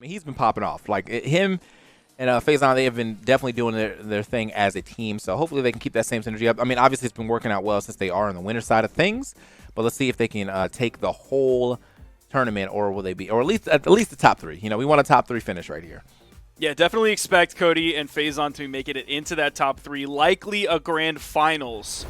mean, he's been popping off. Like, him and Phazon, they have been definitely doing their thing as a team. So hopefully they can keep that same synergy up. I mean, obviously it's been working out well since they are on the winner side of things. But let's see if they can take the whole tournament, or will they be, or at least the top 3. You know, we want a top 3 finish right here. Yeah, definitely expect Cody and Phazon to make it into that top 3. Likely a grand finals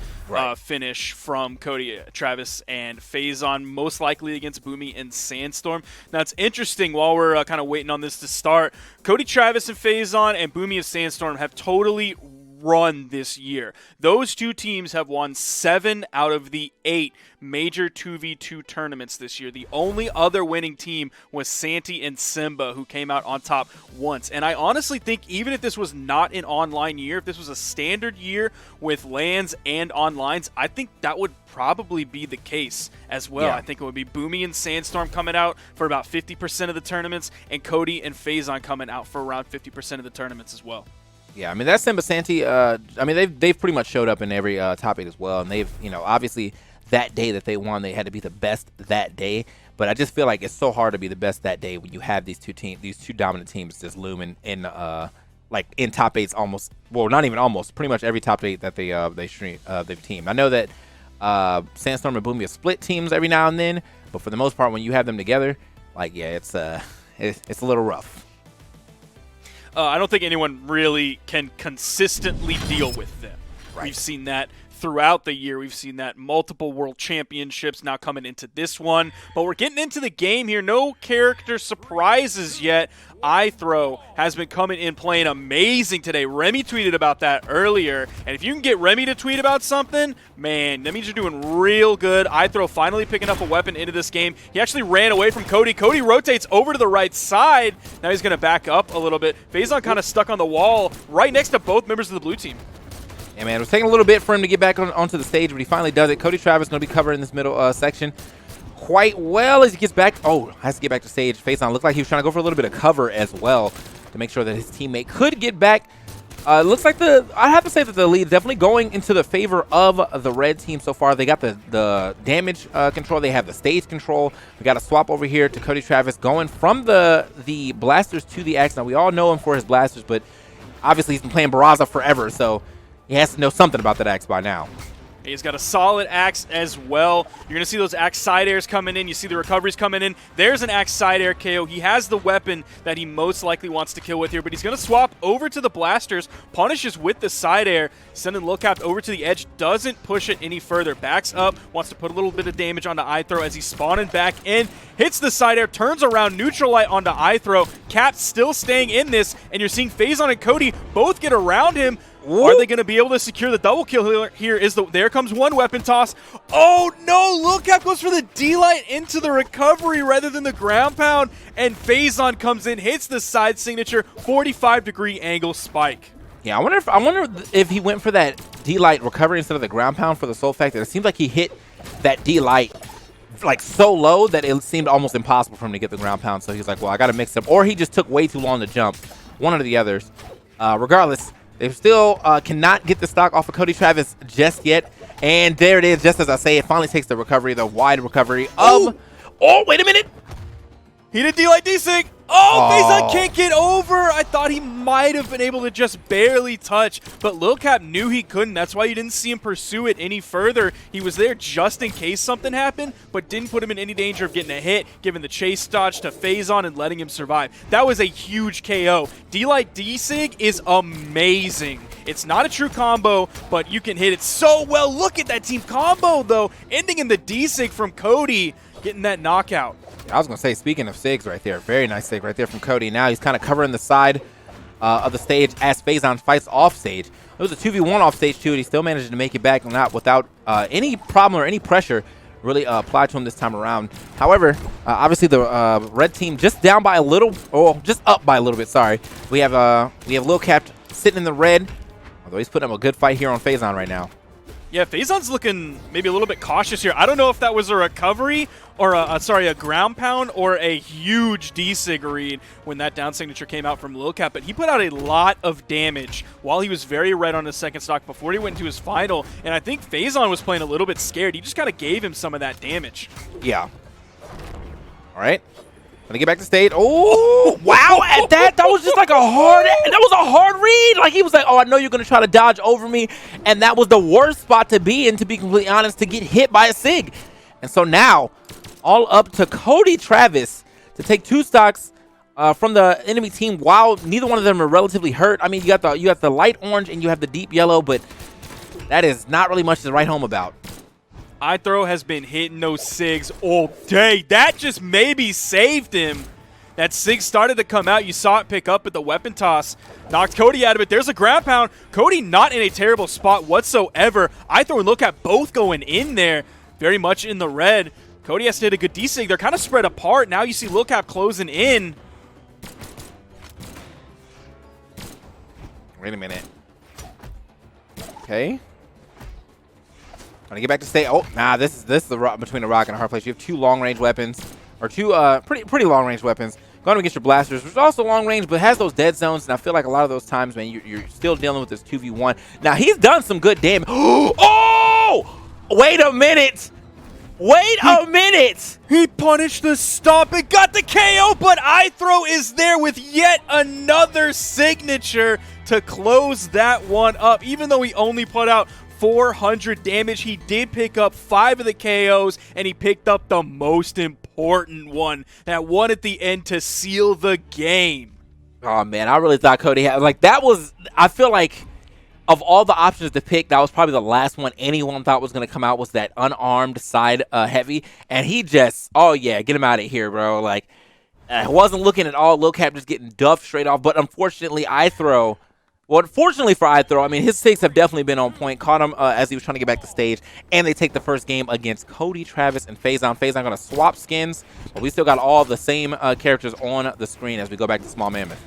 finish from Cody, Travis, and Phazon, most likely against Boomy and Sandstorm. Now, it's interesting, while we're kind of waiting on this to start, Cody, Travis, and Phazon and Boomy and Sandstorm have totally run this year. Those 2 teams have won 7 out of the 8 major 2v2 tournaments this year. The only other winning team was Santi and Simba, who came out on top once. And I honestly think even if this was not an online year, if this was a standard year with LANs and onlines, I think that would probably be the case as well. Yeah. I think it would be Boomy and Sandstorm coming out for about 50% of the tournaments, and Cody and Phazon coming out for around 50% of the tournaments as well. Yeah, I mean, that's Simba Santi. I mean, they've pretty much showed up in every top 8 as well, and they've, you know, obviously that day that they won, they had to be the best that day. But I just feel like it's so hard to be the best that day when you have these 2 dominant teams just looming in like in top 8s almost. Well, not even almost. Pretty much every top 8 that they've teamed. I know that Sandstorm and Boomy have split teams every now and then, but for the most part, when you have them together, like, yeah, it's a little rough. I don't think anyone really can consistently deal with them. Right. We've seen that throughout the year. We've seen that multiple world championships now coming into this one. But we're getting into the game here. No character surprises yet. iThrowow has been coming in playing amazing today. Remy tweeted about that earlier. And if you can get Remy to tweet about something, man, that means you're doing real good. iThrowow finally picking up a weapon into this game. He actually ran away from Cody. Cody rotates over to the right side. Now he's going to back up a little bit. Phazon kind of stuck on the wall right next to both members of the blue team. Yeah, man, it was taking a little bit for him to get back onto the stage, but he finally does it. Cody Travis going to be covering this middle section quite well as he gets back. Oh, has to get back to stage. Phazon looked like he was trying to go for a little bit of cover as well to make sure that his teammate could get back. Looks like I have to say that the lead definitely going into the favor of the red team so far. They got the damage control. They have the stage control. We got a swap over here to Cody Travis going from the blasters to the axe. Now, we all know him for his blasters, but obviously he's been playing Brawlhalla forever, so he has to know something about that axe by now. He's got a solid axe as well. You're going to see those axe side airs coming in. You see the recoveries coming in. There's an axe side air KO. He has the weapon that he most likely wants to kill with here, but he's going to swap over to the blasters, punishes with the side air, sending Lilcap over to the edge, doesn't push it any further. Backs up, wants to put a little bit of damage onto iThrowow as he's spawning back in, hits the side air, turns around, neutral light onto iThrowow. Cap still staying in this, and you're seeing Phazon and Cody both get around him. Are they going to be able to secure the double kill here? There comes one weapon toss. Oh no, Lilcap goes for the D-Light into the recovery rather than the ground pound, and Phazon comes in, hits the side signature, 45-degree angle spike. Yeah, I wonder if he went for that D-Light recovery instead of the ground pound, for the sole fact that it seems like he hit that D-Light like so low that it seemed almost impossible for him to get the ground pound. So he's like, well, I got to mix them. Or he just took way too long to jump. One or the others. Regardless, they still cannot get the stock off of Cody Travis just yet. And there it is, just as I say, it finally takes the recovery, the wide recovery of... Oh, wait a minute! He did D-Light D-Sig! Oh, Phazon can't get over! I thought he might have been able to just barely touch, but Lilcap knew he couldn't. That's why you didn't see him pursue it any further. He was there just in case something happened, but didn't put him in any danger of getting a hit, giving the chase dodge to Phazon and letting him survive. That was a huge KO. D-Light D-Sig is amazing. It's not a true combo, but you can hit it so well. Look at that team combo, though, ending in the D-Sig from Cody, getting that knockout. I was going to say, speaking of SIGs right there, very nice SIG right there from Cody. Now he's kind of covering the side of the stage as Phazon fights off stage. It was a 2v1 off stage too, and he still managed to make it back without any problem or any pressure really applied to him this time around. However, obviously the red team just down by a little, or just up by a little bit, sorry. We have Lilcap sitting in the red, although he's putting up a good fight here on Phazon right now. Yeah, Phazon's looking maybe a little bit cautious here. I don't know if that was a recovery or a ground pound or a huge D-Sig read when that down signature came out from Lilcap, but he put out a lot of damage while he was very red on his second stock before he went into his final, and I think Phazon was playing a little bit scared. He just kind of gave him some of that damage. Yeah. All right. Let me get back to stage. Oh, wow. at that? That was just like that was a hard read. Like, he was like, oh, I know you're going to try to dodge over me. And that was the worst spot to be in, to be completely honest, to get hit by a Sig. And so now, all up to Cody Travis to take 2 stocks from the enemy team while neither one of them are relatively hurt. I mean, you got the light orange and you have the deep yellow, but that is not really much to write home about. iThrow has been hitting those Sigs all day. That just maybe saved him. That Sig started to come out. You saw it pick up at the weapon toss. Knocked Cody out of it. There's a ground pound. Cody not in a terrible spot whatsoever. iThrow and Lilcap both going in there. Very much in the red. Cody has to hit a good D-Sig. They're kind of spread apart. Now you see Lilcap closing in. Wait a minute. Okay. Trying to get back to stay. Oh, nah, this is the rock between a rock and a hard place. You have 2 long-range weapons, or 2 pretty long-range weapons. Going against your blasters, which is also long-range, but has those dead zones. And I feel like a lot of those times, man, you're still dealing with this 2v1. Now, he's done some good damage. Oh! Wait a minute. Wait a minute. He punished the stomp. It got the KO, but iThrow is there with yet another signature to close that one up. Even though he only put out 400 damage, he did pick up 5 of the KOs, and he picked up the most important one, that one at the end to seal the game. Oh, man, I really thought Cody had, like, that was, I feel like, of all the options to pick, that was probably the last one anyone thought was going to come out, was that unarmed side heavy. And he just, oh, yeah, get him out of here, bro. Like, wasn't looking at all. Lilcap just getting duffed straight off. But unfortunately, iThrow, well, fortunately for iThrow, I mean, his Sigs have definitely been on point. Caught him as he was trying to get back to stage. And they take the first game against Cody, Travis, and Phazon. Phazon going to swap skins. But we still got all the same characters on the screen as we go back to Small Mammoth.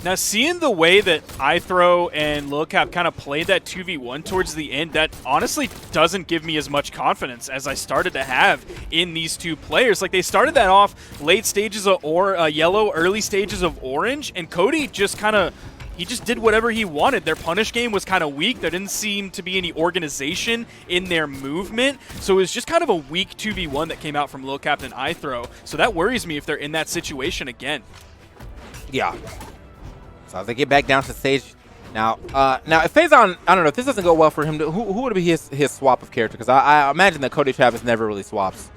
Now, seeing the way that iThrow and Lilcap kind of played that 2v1 towards the end, that honestly doesn't give me as much confidence as I started to have in these 2 players. Like, they started that off late stages of yellow, early stages of orange, and Cody just kind of, he just did whatever he wanted. Their punish game was kind of weak. There didn't seem to be any organization in their movement, so it was just kind of a weak 2v1 that came out from Lilcap and iThrow. So that worries me if they're in that situation again. Yeah. So as they get back down to stage, now if Phazon, I don't know, if this doesn't go well for him, who would be his swap of character? Because I imagine that Cody Travis never really swaps.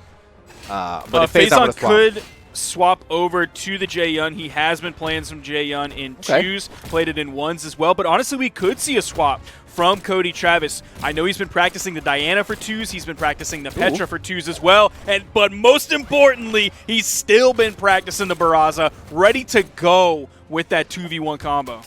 But if Phazon could swap over to the Jaeyun. He has been playing some Jaeyun in 2s, played it in 1s as well. But honestly, we could see a swap from Cody Travis. I know he's been practicing the Diana for 2s. He's been practicing the Petra for 2s as well. But most importantly, he's still been practicing the Barraza, ready to go with that 2v1 combo.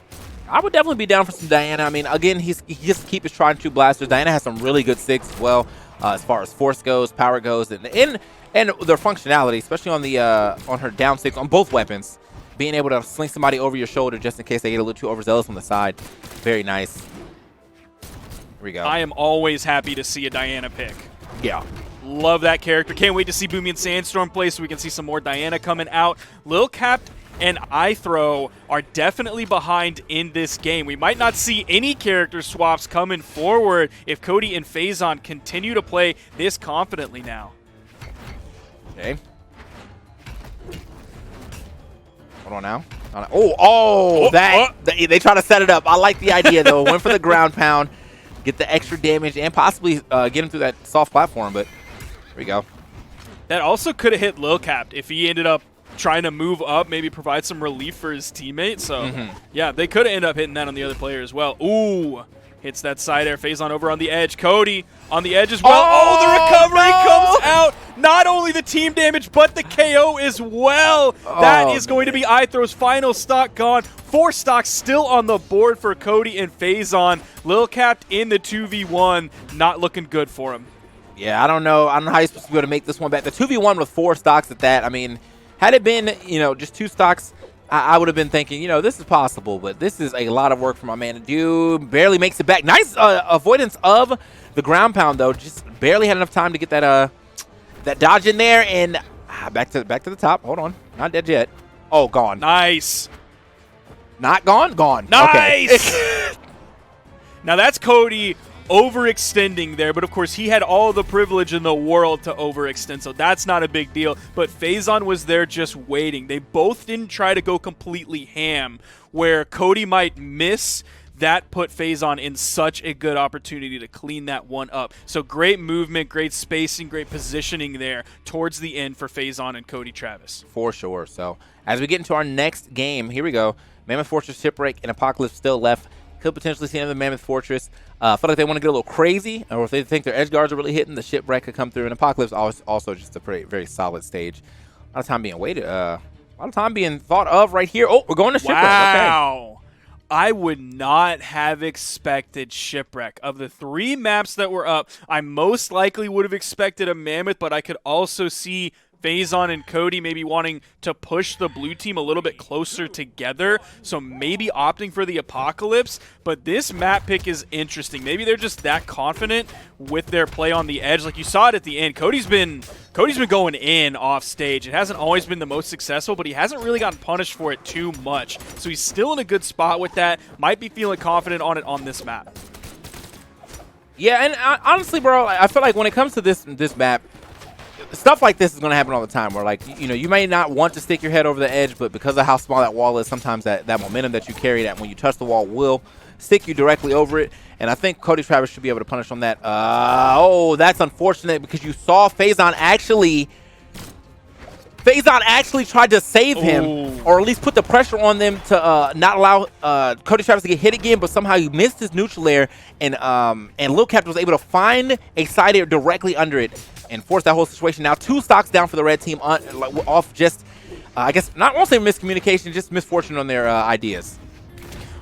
I would definitely be down for some Diana. I mean, again, he just keep his trying to blasters. Diana has some really good Sigs as well, as far as force goes, power goes, and their functionality, especially on the on her down 6 on both weapons. Being able to sling somebody over your shoulder just in case they get a little too overzealous on the side. Very nice. Here we go. I am always happy to see a Diana pick. Yeah. Love that character. Can't wait to see Boomy and Sandstorm play so we can see some more Diana coming out. Lilcap and iThrow are definitely behind in this game. We might not see any character swaps coming forward if Cody and Phazon continue to play this confidently now. Okay. Hold on now. They try to set it up. I like the idea, though. Went for the ground pound, get the extra damage, and possibly get him through that soft platform, but here we go. That also could have hit Lilcap if he ended up trying to move up, maybe provide some relief for his teammate. So, yeah, they could have ended up hitting that on the other player as well. Ooh, hits that side air. Phazon over on the edge. Cody on the edge as well. Oh, the recovery comes out. Not only the team damage, but the KO as well. That is going to be iThrow's final stock gone. 4 stocks still on the board for Cody and Phazon. Lilcap in the 2v1. Not looking good for him. Yeah, I don't know how you're supposed to be able to make this one back. The 2v1 with 4 stocks at that, I mean, had it been, just 2 stocks, I would have been thinking, this is possible, but this is a lot of work for my man. Dude barely makes it back. Nice avoidance of the ground pound, though. Just barely had enough time to get that that dodge in there, and back to the top. Hold on, not dead yet. Oh, gone. Nice. Not gone? Gone. Nice. Okay. Now that's Cody overextending there, but of course he had all the privilege in the world to overextend, so that's not a big deal. But Phazon was there just waiting. They both didn't try to go completely ham, where Cody might miss. That put Phazon in such a good opportunity to clean that one up. So great movement, great spacing, great positioning there towards the end for Phazon and Cody Travis. For sure. So as we get into our next game, here we go. Mammoth Fortress, Shipwreck, and Apocalypse still left. Could potentially see another Mammoth Fortress. Feel like they want to get a little crazy, or if they think their edge guards are really hitting, the Shipwreck could come through. And Apocalypse also just a very solid stage. A lot of time being waited. A lot of time being thought of right here. Oh, we're going to Shipwreck. Wow. Okay. I would not have expected Shipwreck. Of the 3 maps that were up, I most likely would have expected a Mammoth, but I could also see Phazon and Cody maybe wanting to push the blue team a little bit closer together, so maybe opting for the Apocalypse. But this map pick is interesting. Maybe they're just that confident with their play on the edge. Like you saw it at the end, Cody's been going in off stage. It hasn't always been the most successful, but he hasn't really gotten punished for it too much. So he's still in a good spot with that. Might be feeling confident on it on this map. Yeah, and honestly, bro, I feel like when it comes to this map, stuff like this is going to happen all the time where, like, you know, you may not want to stick your head over the edge, but because of how small that wall is, sometimes that momentum that you carry, that when you touch the wall, will stick you directly over it. And I think Cody Travis should be able to punish on that. Oh, that's unfortunate because you saw Phazon actually tried to save him, or at least put the pressure on them to not allow Cody Travis to get hit again, but somehow he missed his neutral air, and Lil Cap was able to find a side air directly under it and force that whole situation. Now 2 stocks down for the red team off just, I guess, not won't say miscommunication, just misfortune on their ideas.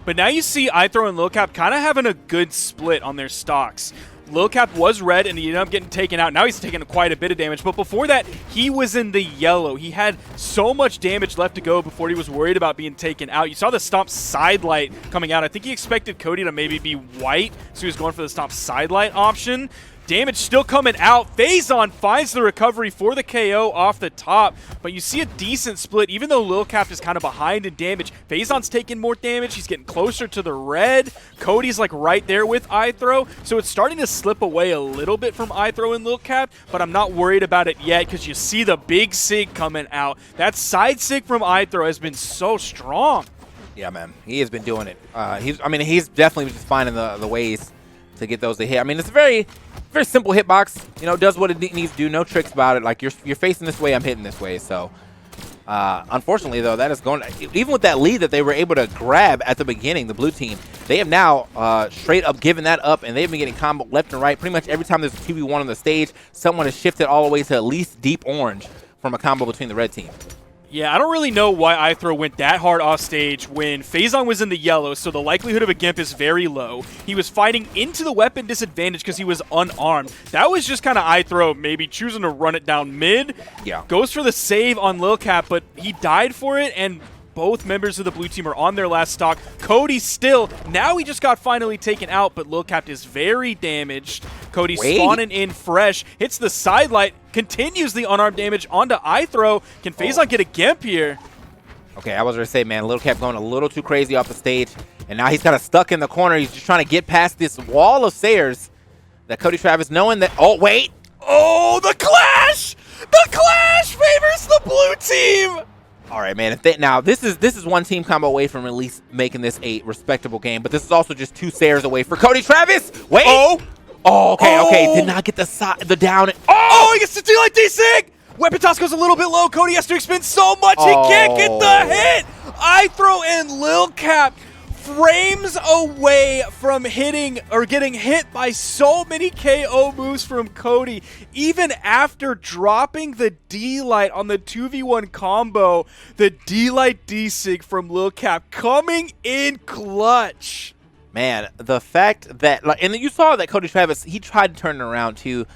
But now you see iThrow and Lil Cap kind of having a good split on their stocks. Lil Cap was red, and he ended up getting taken out. Now he's taking quite a bit of damage. But before that, he was in the yellow. He had so much damage left to go before he was worried about being taken out. You saw the Stomp Sidelight coming out. I think he expected Cody to maybe be white, so he was going for the Stomp Sidelight option. Damage still coming out. Phazon finds the recovery for the KO off the top, but you see a decent split. Even though Lil Cap is kind of behind in damage, Phazon's taking more damage. He's getting closer to the red. Cody's like right there with iThrow, so it's starting to slip away a little bit from iThrow and Lil Cap, but I'm not worried about it yet because you see the big sig coming out. That side sig from iThrow has been so strong. Yeah, man. He has been doing it. He's definitely just finding the ways to get those to hit. I mean, it's a very simple hitbox. You know, does what it needs to do. No tricks about it. Like, you're facing this way, I'm hitting this way. So, unfortunately, though, that is going to, even with that lead that they were able to grab at the beginning, the blue team, they have now straight up given that up, and they've been getting combo left and right. Pretty much every time there's a 2v1 on the stage, someone has shifted all the way to at least deep orange from a combo between the red team. Yeah, I don't really know why iThrow went that hard off stage when Phazon was in the yellow, so the likelihood of a Gimp is very low. He was fighting into the weapon disadvantage because he was unarmed. That was just kind of iThrow maybe choosing to run it down mid. Yeah. Goes for the save on Lil Cap, but he died for it, and both members of the blue team are on their last stock. Cody still, now he just got finally taken out, but Lil Cap is very damaged. Cody spawning in fresh, hits the sidelight, continues the unarmed damage onto iThrow. Can Phazon get a Gimp here? Okay, I was going to say, man, Lil Cap going a little too crazy off the stage, and now he's kind of stuck in the corner. He's just trying to get past this wall of Sayers that Cody Travis, knowing that, oh, wait. Oh, the clash! The clash favors the blue team! All right, man. Now this is one team combo away from at least making this a respectable game, but this is also just 2 Sayers away for Cody Travis. Wait. Okay. Did not get the down. He gets the D-Light D-Sig. Weapon toss goes a little bit low. Cody has to expend so much he can't get the hit. iThrow and Lil Cap frames away from hitting or getting hit by so many KO moves from Cody, even after dropping the D-Light on the 2v1 combo. The D-Light D-Sig from Lil Cap coming in clutch. Man, the fact that, like, and you saw that Cody Travis, he tried to turn it around too,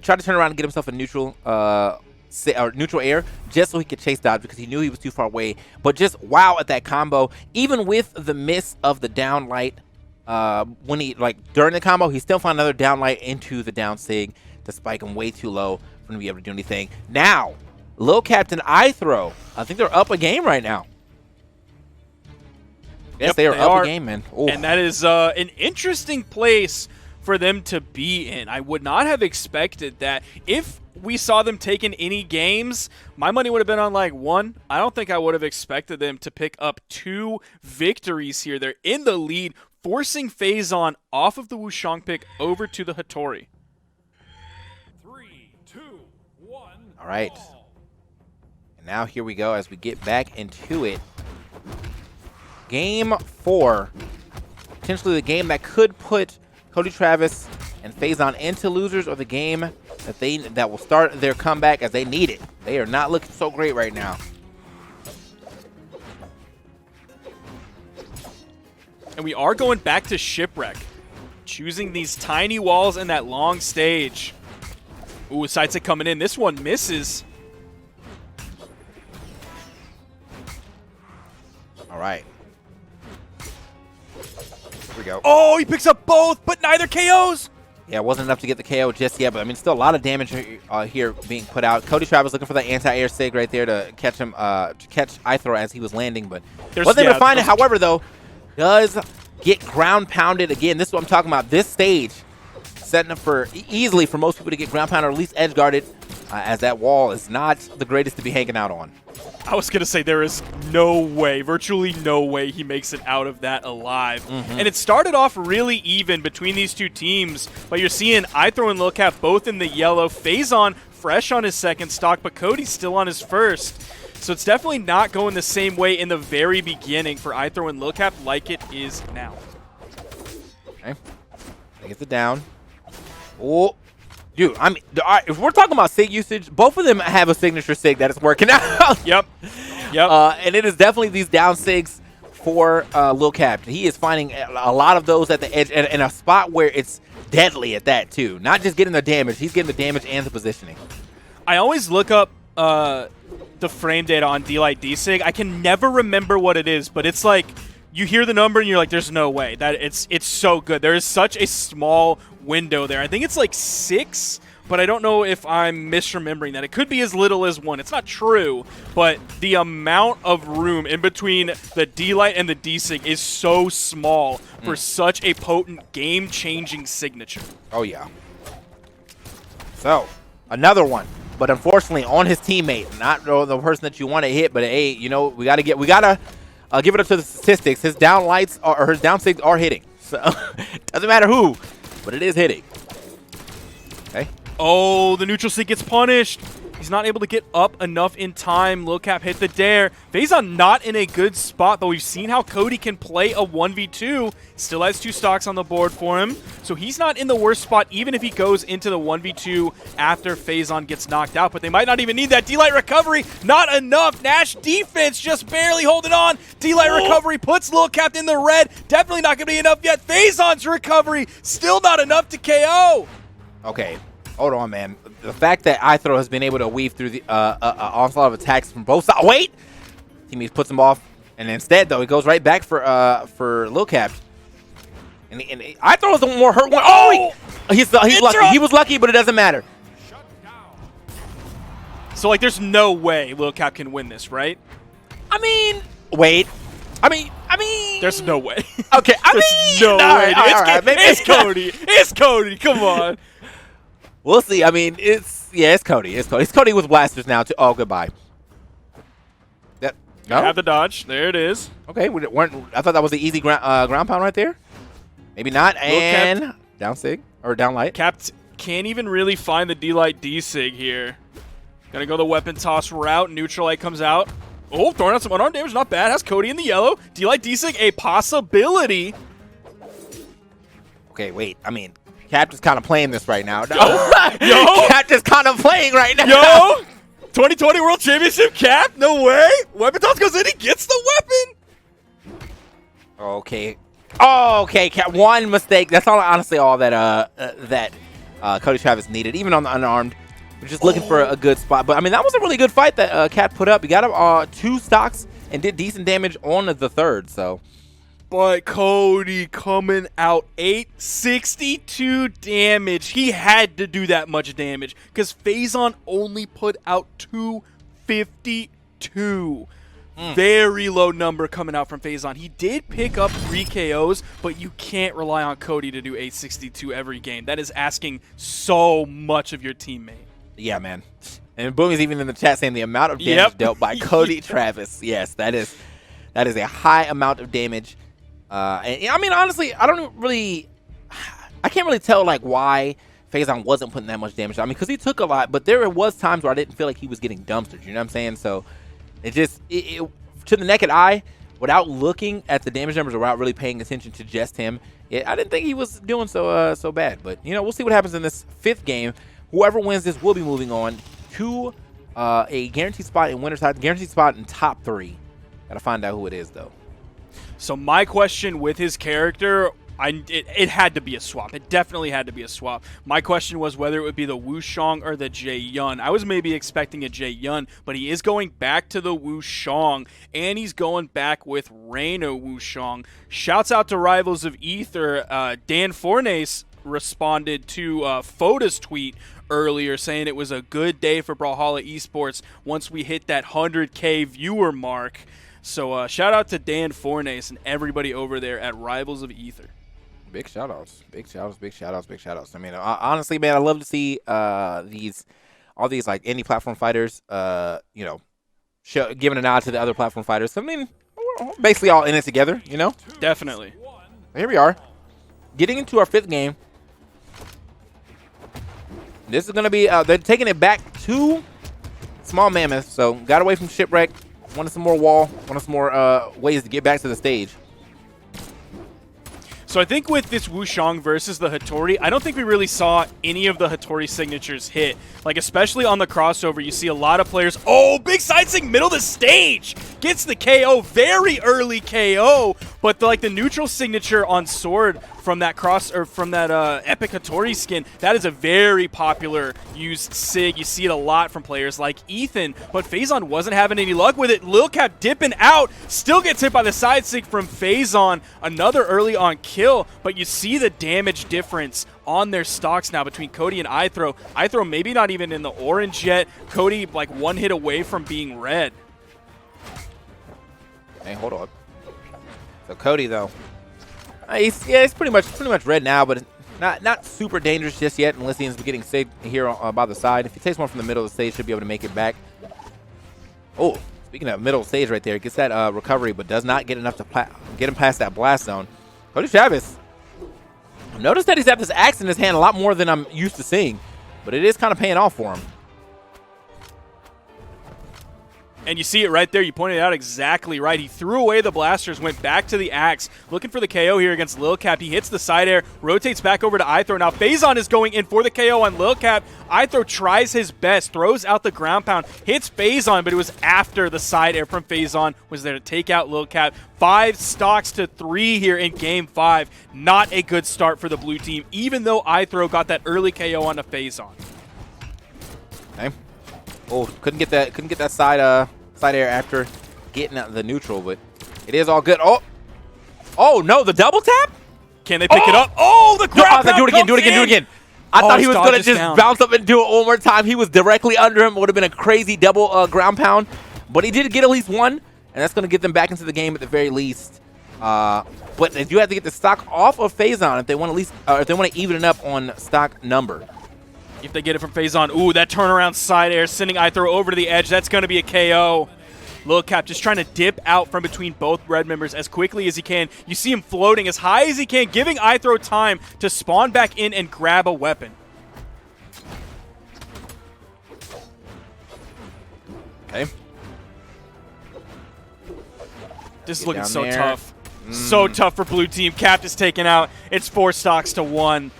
tried to turn around and get himself a neutral air just so he could chase dodge because he knew he was too far away. But just wow at that combo, even with the miss of the down light, when he, like, during the combo, he still found another down light into the down sig to spike him way too low for him to be able to do anything. Now, Lil Captain iThrow, I think they're up a game right now. Yes, Yep, they are up a game, man. Ooh. And that is an interesting place for them to be in. I would not have expected that. If we saw them taking any games, my money would have been on like 1. I don't think I would have expected them to pick up 2 victories here. They're in the lead, forcing Phazon off of the Wushang pick over to the Hattori. 3, 2, 1. All right. And now here we go as we get back into it. Game 4. Potentially the game that could put Cody Travis and Phazon into losers, or the game that will start their comeback as they need it. They are not looking so great right now. And we are going back to Shipwreck, choosing these tiny walls and that long stage. Ooh, Sidesick coming in. This one misses. All right. Here we go. Oh, he picks up both, but neither KOs. Yeah, it wasn't enough to get the KO just yet, but I mean, still a lot of damage here being put out. Cody Travis looking for that anti-air sig right there to catch him, to catch iThrowow as he was landing, but wasn't able to find it. However, though, does get ground pounded again. This is what I'm talking about. This stage setting up for easily for most people to get ground pounded, or at least edge guarded, as that wall is not the greatest to be hanging out on. I was going to say there is no way, virtually no way he makes it out of that alive. And it started off really even between these two teams, but you're seeing iThrow and Lil Cap both in the yellow. Phazon fresh on his second stock, but Cody's still on his first. So it's definitely not going the same way in the very beginning for iThrow and Lil Cap like it is now. Okay. They get the down. Oh. Dude, I mean, if we're talking about SIG usage, both of them have a signature SIG that is working out. Yep. And it is definitely these down SIGs for Lil Cap. He is finding a lot of those at the edge, and in a spot where it's deadly at that, too. Not just getting the damage. He's getting the damage and the positioning. I always look up the frame data on D-Light D-Sig. I can never remember what it is, but it's like you hear the number and you're like, there's no way. That it's so good. There is such a small window there. I think it's like 6, but I don't know if I'm misremembering that. It could be as little as 1. It's not true, but the amount of room in between the D-Light and the D-Sig is so small for such a potent game-changing signature. Oh, yeah. So, another one. But unfortunately, on his teammate, not the person that you want to hit, but hey, you know, we gotta give it up to the statistics. His down lights or his down SIGs are hitting. So doesn't matter who, but it is hitting. Okay. Oh, the neutral SIG gets punished. He's not able to get up enough in time. Lil Cap hit the dare. Phazon not in a good spot, but we've seen how Cody can play a 1v2. Still has 2 stocks on the board for him. So he's not in the worst spot, even if he goes into the 1v2 after Phazon gets knocked out. But they might not even need that D-Light recovery. Not enough. Nash defense just barely holding on. D-Light recovery puts Lil Cap in the red. Definitely not going to be enough yet. Phazon's recovery still not enough to KO. Okay. Hold on, man. The fact that iThrow has been able to weave through the onslaught of attacks from both sides. Wait! Teammates puts him off, and instead, though, he goes right back for Lil Cap. And iThrow is the more hurt one. Oh! He's lucky. He was lucky, but it doesn't matter. So, like, there's no way Lil Cap can win this, right? I mean, wait. I mean. There's no way. Okay, There's no way. It's Cody. It's Cody. Come on. We'll see. I mean, it's Cody. It's Cody with blasters now, too. Oh, goodbye. That, no? Have the dodge. There it is. Okay. I thought that was the easy ground pound right there. Maybe not. And down SIG. Or down light. Capt can't even really find the D-Light D-Sig here. Gonna go the weapon toss route. Neutral light comes out. Oh, throwing out some unarmed damage. Not bad. Has Cody in the yellow. D-Light D-Sig, a possibility. Okay, wait. I mean, Cap is kind of playing this right now. Yo. Cap is kind of playing right now. Yo. 2020 World Championship Cap? No way. Weapon toss goes in. He gets the weapon. Okay. Oh, okay. Cap, one mistake. That's honestly all that Cody Travis needed, even on the unarmed. We're just looking for a good spot. But, I mean, that was a really good fight that Cap put up. He got him 2 stocks and did decent damage on the third, so. But Cody coming out 862 damage. He had to do that much damage because Phazon only put out 252. Very low number coming out from Phazon. He did pick up 3 KOs, but you can't rely on Cody to do 862 every game. That is asking so much of your teammate. Yeah, man. And Boomy's even in the chat saying the amount of damage dealt by Cody Travis. Yes, that is a high amount of damage. And I mean, honestly, I can't really tell like why Phazon wasn't putting that much damage. I mean, because he took a lot, but there was times where I didn't feel like he was getting dumpstered. You know what I'm saying? So it just to the naked eye, without looking at the damage numbers or without really paying attention to just him, I didn't think he was doing so bad. But you know, we'll see what happens in this 5th game. Whoever wins this will be moving on to a guaranteed spot in winner's side, guaranteed spot in top 3. Gotta find out who it is though. So my question with his character, it had to be a swap. It definitely had to be a swap. My question was whether it would be the Wushong or the Jae-Yun. I was maybe expecting a Jae-Yun, but he is going back to the Wushong, and he's going back with Reino Wushong. Shouts out to Rivals of Ether. Dan Fornace responded to Foda's tweet earlier saying it was a good day for Brawlhalla Esports once we hit that 100K viewer mark. So shout out to Dan Fornace and everybody over there at Rivals of Ether. Big shout outs. Big shout outs. Big shout outs. Big shout outs. I mean, honestly, man, I love to see all these like indie platform fighters, you know, giving a nod to the other platform fighters. I mean, we're basically all in it together, you know? Definitely. Here we are, getting into our 5th game. This is going to be, they're taking it back to Small Mammoth. So got away from Shipwreck, wanted some more wall, wanted some more ways to get back to the stage. So I think with this Wushong versus the Hattori, I don't think we really saw any of the Hattori signatures hit. Like, especially on the crossover, you see a lot of players. Oh, big side sig, middle of the stage. Gets the KO, very early KO. But the neutral signature on Sword from that epic Hattori skin, that is a very popular used sig. You see it a lot from players like Ethan, but Phazon wasn't having any luck with it. Lil Cap dipping out, still gets hit by the side sig from Phazon. Another early on kill, but you see the damage difference on their stocks now between Cody and iThrow. iThrow maybe not even in the orange yet. Cody like 1 hit away from being red. Hey, hold on. So Cody though, he's pretty much red now, but not super dangerous just yet unless he ends up getting sig here by the side. If he takes one from the middle of the stage, should be able to make it back. Oh, speaking of middle stage right there, gets that recovery, but does not get enough to get him past that blast zone. Cody Travis. Notice that he's got this axe in his hand a lot more than I'm used to seeing, but it is kind of paying off for him. And you see it right there. You pointed it out exactly right. He threw away the blasters, went back to the axe, looking for the KO here against Lil Cap. He hits the side air, rotates back over to iThrow. Now Phazon is going in for the KO on Lil Cap. iThrow tries his best, throws out the ground pound, hits Phazon, but it was after the side air from Phazon was there to take out Lil Cap. 5 stocks to 3 here in Game 5. Not a good start for the blue team, even though iThrow got that early KO on the Phazon. Okay. Oh, couldn't get that side air after getting out the neutral, but it is all good. Oh no, the double tap? Can they pick it up? Oh, the ground pound do it again. I thought he was gonna just bounce up and do it one more time. He was directly under him. Would have been a crazy double ground pound, but he did get at least one, and that's gonna get them back into the game at the very least. But they do have to get the stock off of Phazon if they want if they want to even it up on stock number. If they get it from Phazon, ooh, that turnaround side air, sending iThrow over to the edge. That's going to be a KO. Lil Cap just trying to dip out from between both red members as quickly as he can. You see him floating as high as he can, giving iThrow time to spawn back in and grab a weapon. Okay. This is looking so tough. So tough for blue team. Cap is taken out. It's 4 stocks to 1.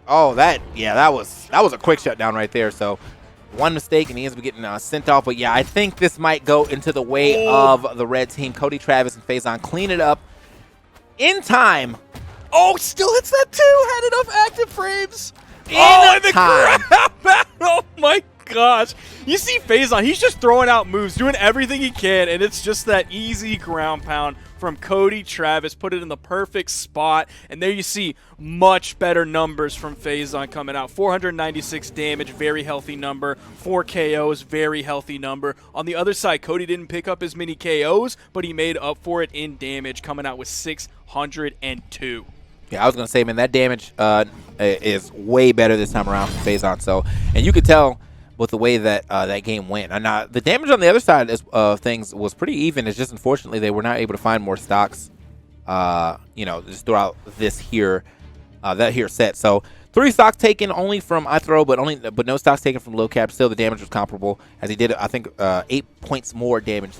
Oh, that was a quick shutdown right there. So one mistake and he ends up getting sent off. But yeah, I think this might go into the way of the red team. Cody Travis and Phazon clean it up in time. Oh, still hits that too. Had enough active frames. In time. Oh my gosh. You see Phazon, he's just throwing out moves, doing everything he can, and it's just that easy ground pound from Cody Travis. Put it in the perfect spot, and there you see much better numbers from Phazon coming out. 496 damage, very healthy number. 4 KOs, very healthy number. On the other side, Cody didn't pick up as many KOs, but he made up for it in damage, coming out with 602. Yeah, I was going to say, man, that damage is way better this time around from Phazon. So, and you could tell with the way that that game went. And the damage on the other side of things was pretty even. It's just unfortunately they were not able to find more stocks, just throughout this here, that here set. So 3 stocks taken only from iThrowow, but no stocks taken from low cap. Still, the damage was comparable as he did, I think, 8 points more damage